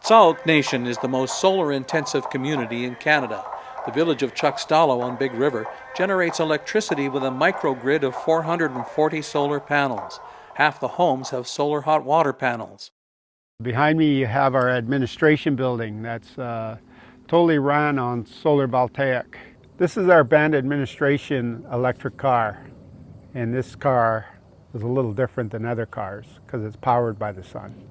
Sauk Nation is the most solar-intensive community in Canada. The village of Chuckstallow on Big River generates electricity with a microgrid of 440 solar panels. Half the homes have solar hot water panels. Behind me you have our administration building that's totally run on solar voltaic. This is our band administration electric car, and this car is a little different than other cars because it's powered by the sun.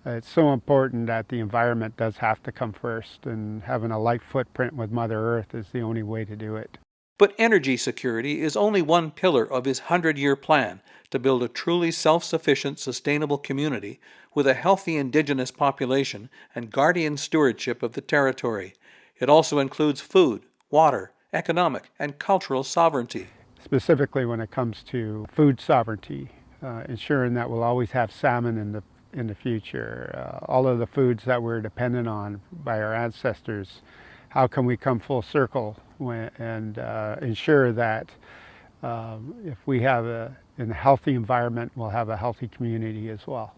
It's so important that the environment does have to come first, and having a light footprint with Mother Earth is the only way to do it. But energy security is only one pillar of his 100-year plan to build a truly self-sufficient, sustainable community with a healthy Indigenous population and guardian stewardship of the territory. It also includes food, water, economic, and cultural sovereignty. Specifically when it comes to food sovereignty, ensuring that we'll always have salmon in the future. All of the foods that we're dependent on by our ancestors, how can we come full circle and ensure that if we have a healthy environment, we'll have a healthy community as well.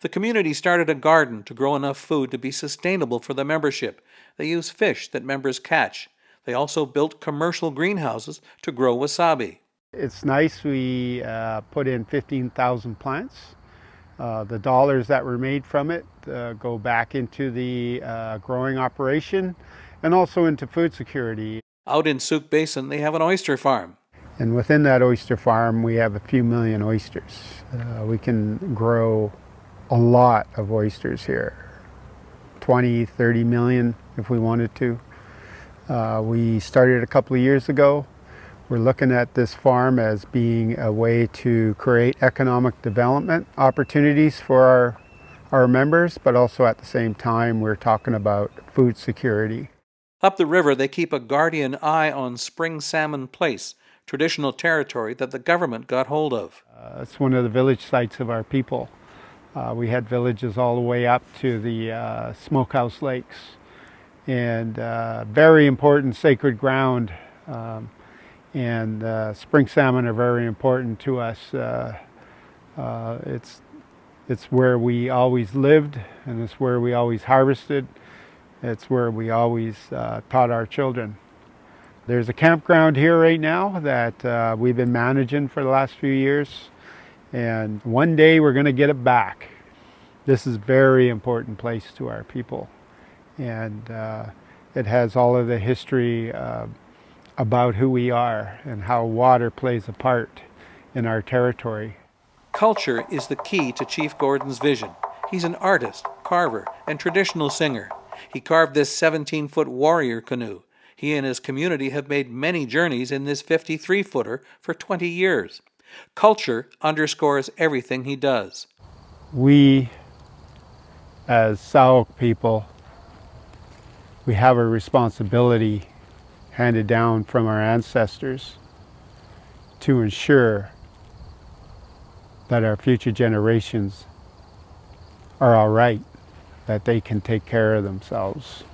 The community started a garden to grow enough food to be sustainable for the membership. They use fish that members catch. They also built commercial greenhouses to grow wasabi. It's nice. We put in 15,000 plants. The dollars that were made from it go back into the growing operation and also into food security. Out in Sauk Basin, they have an oyster farm. And within that oyster farm, we have a few million oysters. We can grow a lot of oysters here, 20, 30 million if we wanted to. We started a couple of years ago. We're looking at this farm as being a way to create economic development opportunities for our members, but also at the same time we're talking about food security. Up the river, they keep a guardian eye on Spring Salmon Place, traditional territory that the government got hold of. It's one of the village sites of our people. We had villages all the way up to the Smokehouse Lakes, and very important sacred ground. And spring salmon are very important to us. It's where we always lived, and it's where we always harvested. It's where we always taught our children. There's a campground here right now that we've been managing for the last few years, and one day we're going to get it back. This is a very important place to our people, and it has all of the history about who we are and how water plays a part in our territory. Culture is the key to Chief Gordon's vision. He's an artist, carver, and traditional singer. He carved this 17-foot warrior canoe. He and his community have made many journeys in this 53-footer for 20 years. Culture underscores everything he does. We, as Sauk people, we have a responsibility handed down from our ancestors to ensure that our future generations are all right, that they can take care of themselves.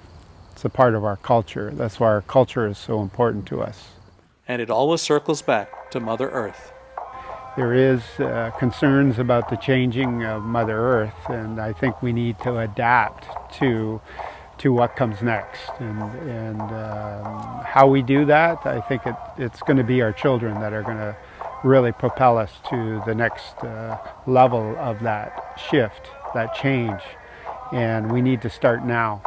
It's a part of our culture. That's why our culture is so important to us. And it always circles back to Mother Earth. There is concerns about the changing of Mother Earth, and I think we need to adapt to what comes next. And how we do that, I think it's going to be our children that are going to really propel us to the next level of that shift, that change. And we need to start now.